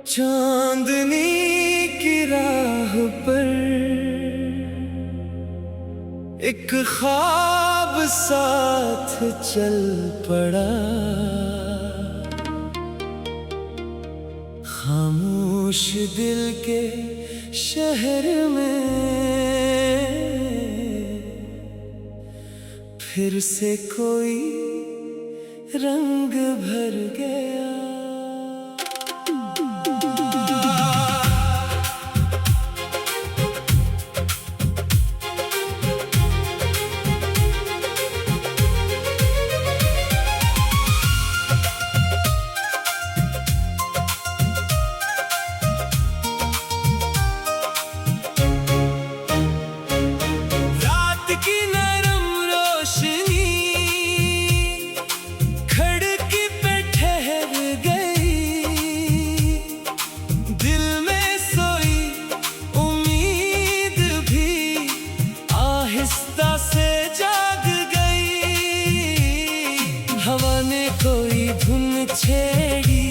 चांदनी की राह पर एक ख्वाब साथ चल पड़ा। खामोश दिल के शहर में फिर से कोई रंग भर गया। हवा ने कोई धुन छेड़ी,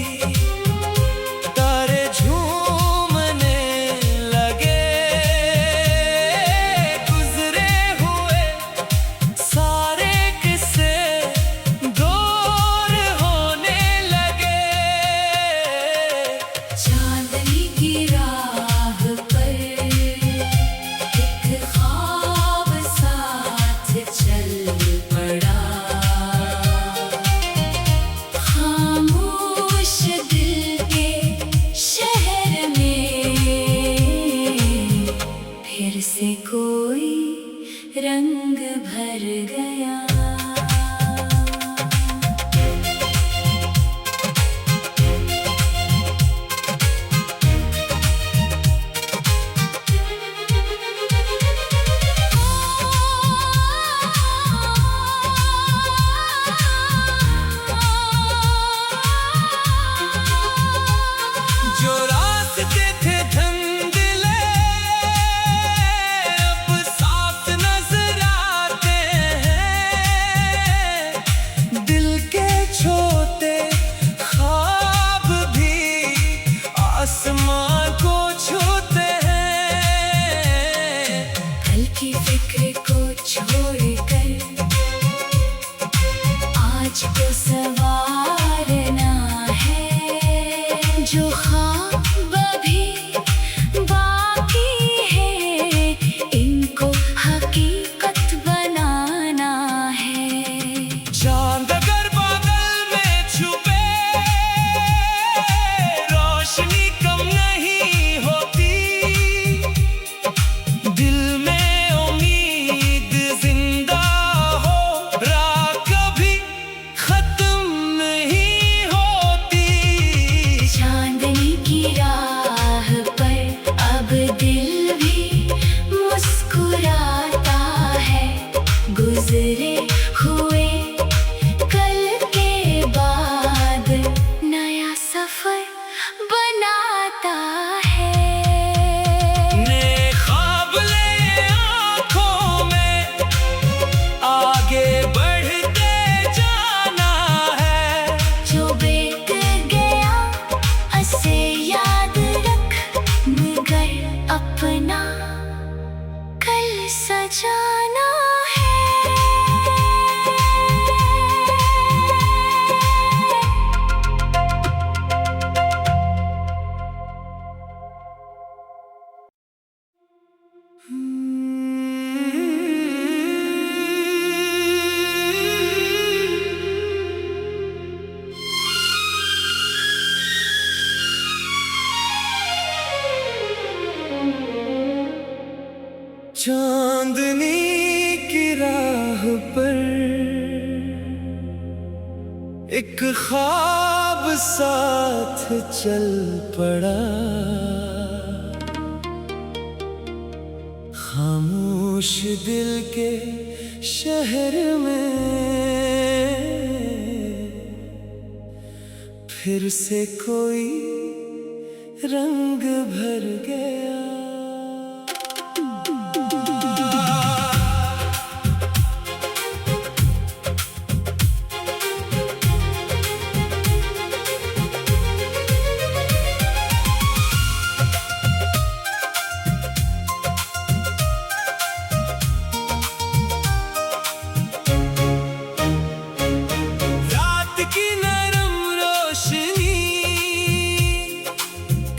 तारे झूमने लगे। गुजरे हुए सारे किस्से दूर होने लगे। चांदनी की राह पर एक ख्वाब साथ चल पड़ा। फिर से कोई रंग भर गया। जो रास्ते थे धुंधले अब साफ नजर आते हैं। दिल के छोटे ख्वाब भी आसमां को छूते हैं। कल की फिक्र को छोड़कर आज को संवारना है। जो ख्वाब भी बाकी है इनको हकीकत बनाना है। चांद अगर बादल में छुपे रोशनी कम नहीं होती। दिल में उम्मीद जिंदा हो राह कभी खत्म नहीं होती। चांदनी की राह पर अब दिल भी मुस्कुराता है। गुजरे हुए कल के बाद नया सफर बनाता है। नए ख्वाब ले आँखों में आगे बढ़ते जाना है। जो बीत गया उसे याद रख मगर अपना कल सजाना है। चांदनी की राह पर एक ख्वाब साथ चल पड़ा। खामोश दिल के शहर में फिर से कोई रंग भर गया। रात की नरम रोशनी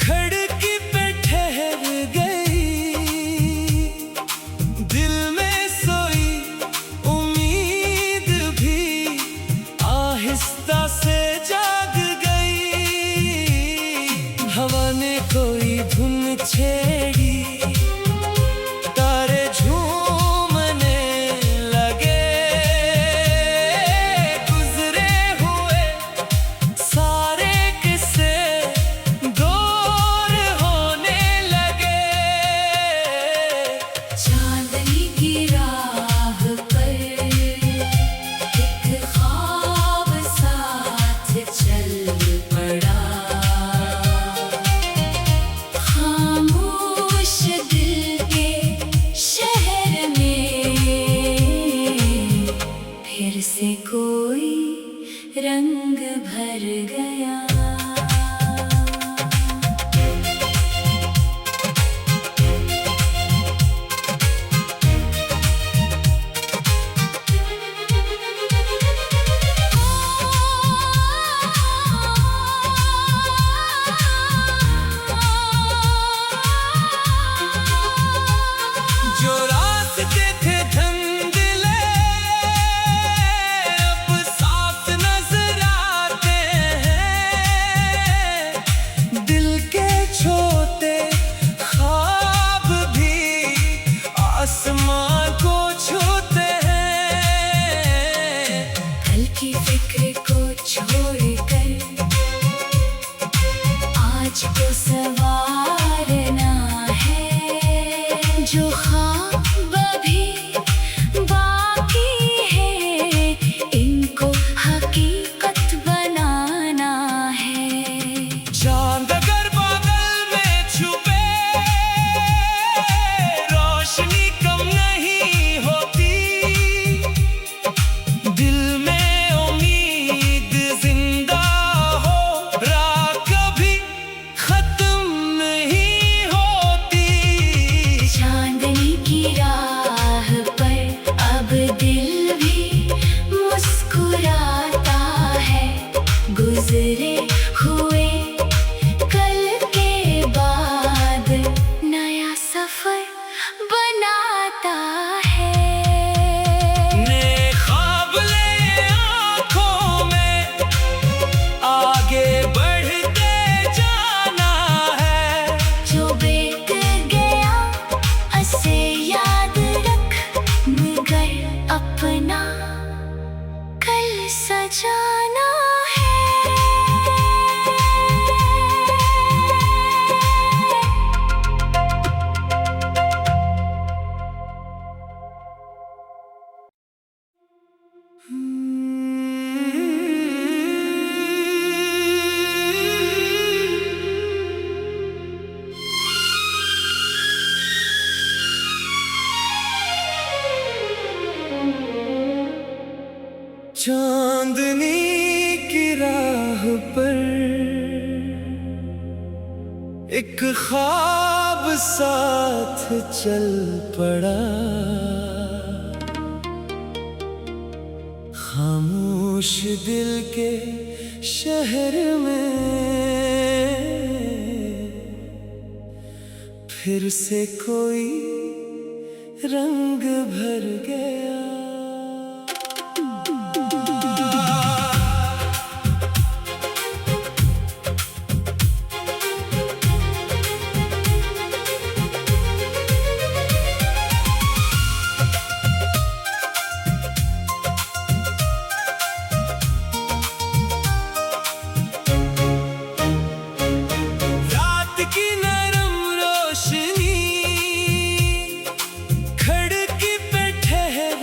खिड़की पे ठहर गई, दिल में सोई उम्मीद भी आहिस्ता से जाग गई। हवा ने कोई धुन छेड़ी, तारे झूमने लगे, गुजरे हुए सारे किस्से दौर होने लगे। चांदनी की राह पर एक ख्वाब साथ चल पड़ा, खामोश दिल के शहर में फिर से कोई रंग भर गया। जो रास्ते थे धुंधले अब साफ नजर आते हैं, दिल के छोटे ख्वाब भी आसमां को छूते हैं। कल की फिक्र को छोड़कर आज को संवारना है, जो ख्वाब अभी बाकी है इनको हकीकत बनाना है। चांद अगर बादल में छुपे, रोशनी कम नहीं होती, दिल में उम्मीद जिंदा हो, राह कभी खत्म नहीं होती। चांदनी की राह पर अब दिल भी मुस्कुराता है, गुजरे हुए कल के बाद नया सफर बनाता है। नए ख्वाब ले आँखों में आगे बढ़ते जाना है। जो बीत गया उसे याद रख, मगर अपना कल सजाना है। चांदनी की राह पर एक ख्वाब साथ चल पड़ा, खामोश दिल के शहर में फिर से कोई रंग भर गया। रात की नरम रोशनी खिड़की पे ठहर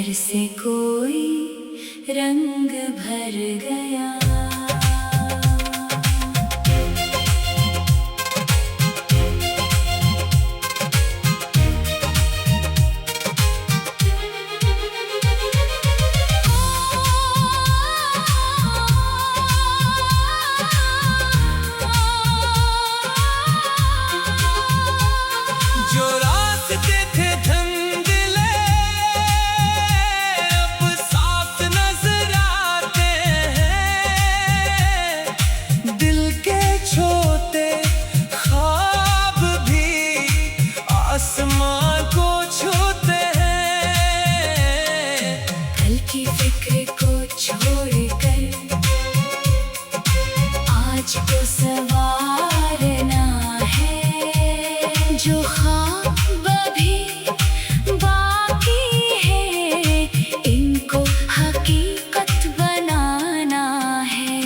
फिर से कोई रंग भर गया। जो रास्ते थे धुंधले अब साफ नजर आते हैं। दिल के छोटे ख्वाब भी आसमां को छूते हैं। कल की फिक्र को छोड़कर आज को संवारना है। जो ख्वाब भी बाकी है इनको हकीकत बनाना है।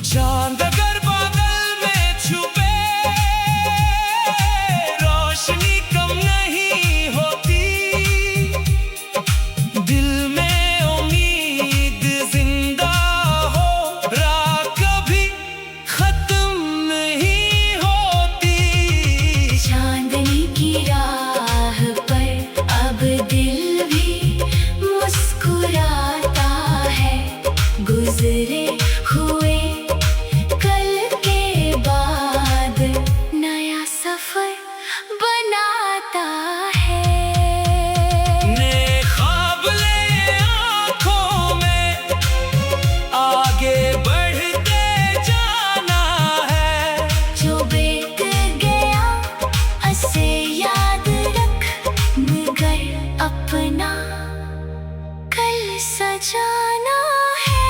चांद अगर बादल में छुपे रोशनी कम नहीं होती। दिल में उम्मीद जिंदा हो राह कभी खत्म नहीं होती। चांदनी की राह पर अब दिल भी मुस्कुराता है। गुजरे हुए कल के बाद नया सफर बनाता है। नए ख्वाब ले आँखों में आगे बढ़ते जाना है। जो बीत गया उसे याद रख मगर अपना कल सजाना है।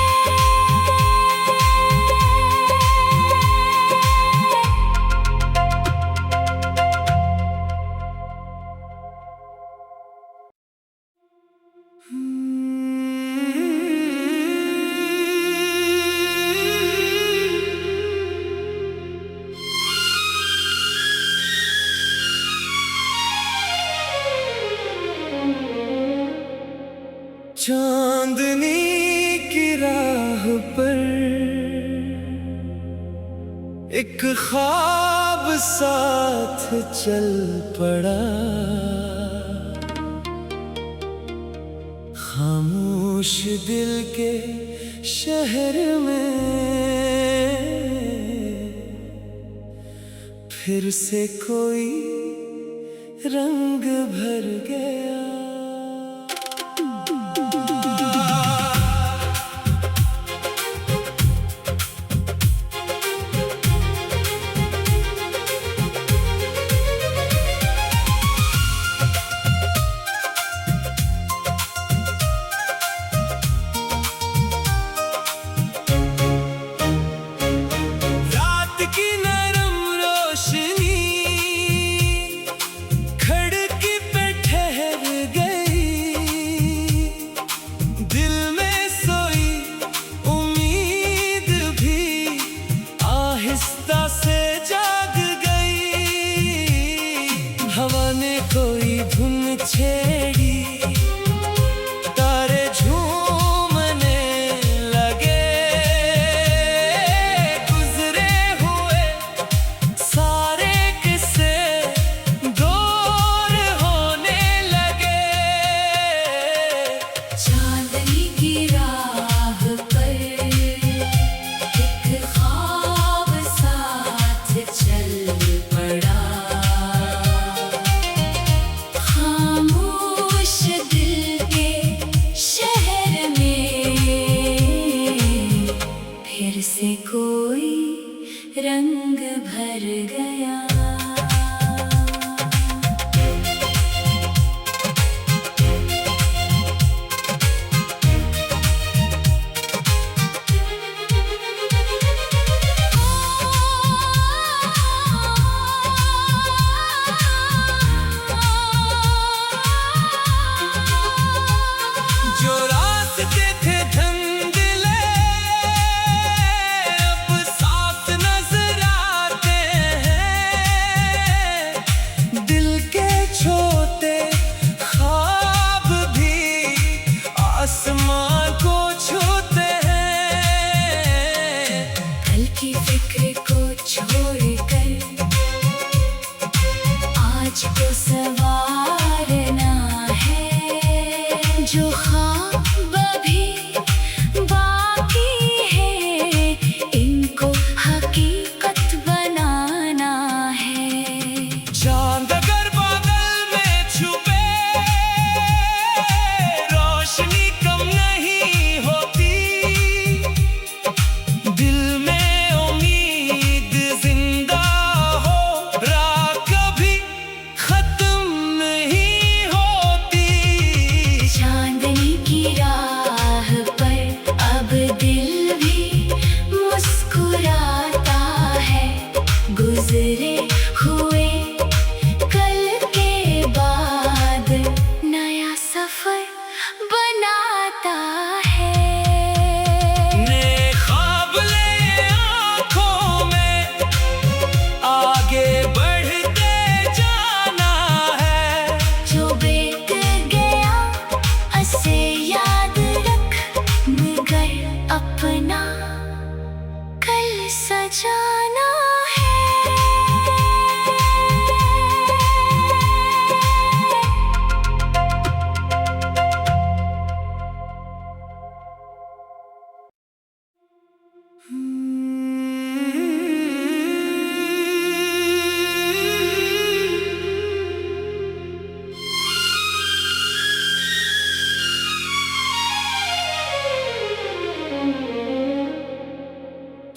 चांदनी की राह पर एक ख्वाब साथ चल पड़ा। खामोश दिल के शहर में फिर से कोई रंग भर गया। रात की नरम रोशनी खिड़की पे ठहर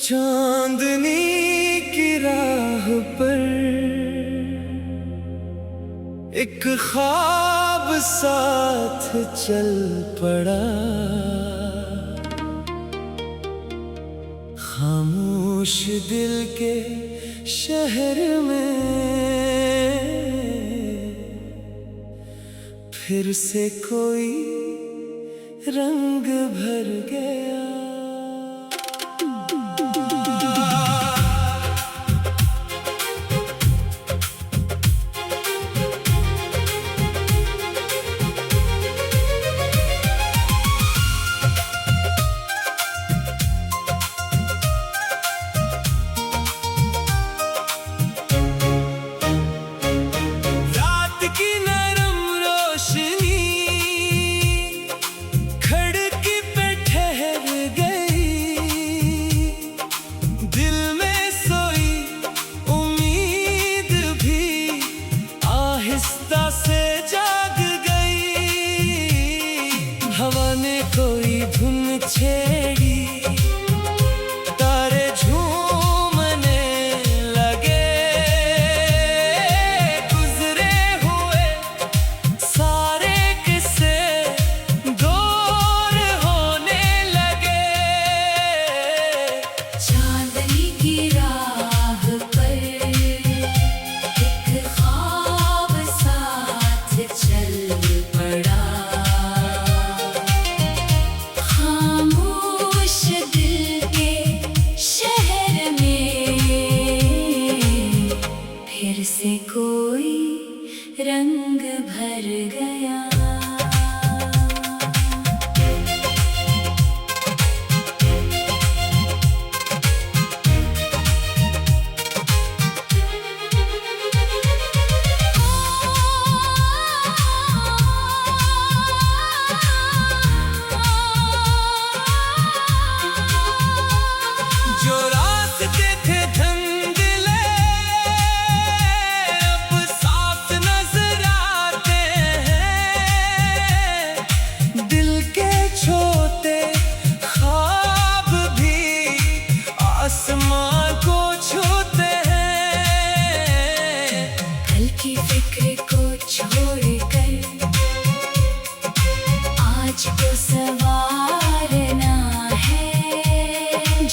चांदनी की राह पर एक ख्वाब साथ चल पड़ा, खामोश दिल के शहर में फिर से कोई रंग भर गया। से जाग गई, हवा ने कोई धुन छेड़ी, तारे झूमने लगे, गुजरे हुए सारे किस्से दूर होने लगे। चांदनी की राह पर चल पड़ा, खामोश दिल के शहर में फिर से कोई रंग भर गया। जो रास्ते थे धुंधले अब साफ नजर आते हैं, दिल के छोटे ख्वाब भी आसमां को छूते हैं। कल की फिक्र को छोड़कर आज को संवारना है,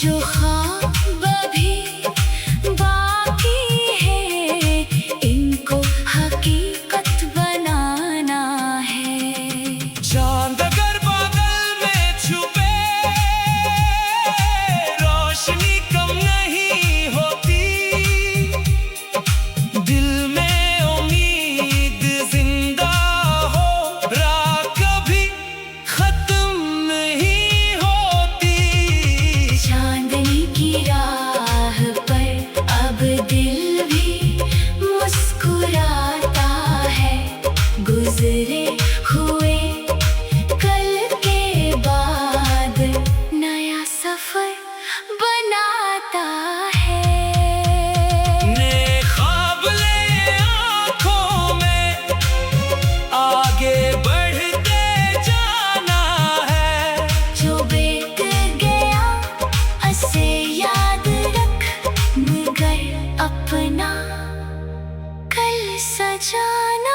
जो ख्वाब भी बाकी है इनको हकीकत बनाना है। चांद अगर बादल में छुपे रोशनी कम नहीं होती, दिल में उम्मीद जिंदा हो राह कभी खत्म नहीं होती। चांदनी की राह पर अब दिल भी मुस्कुराता है, गुजरे हुए कल के बाद नया सफर बनाता है। नए ख्वाब ले आँखों में आगे बढ़ते जाना है, जो बीत गया उसे याद रख, मगर अपना कल सजाना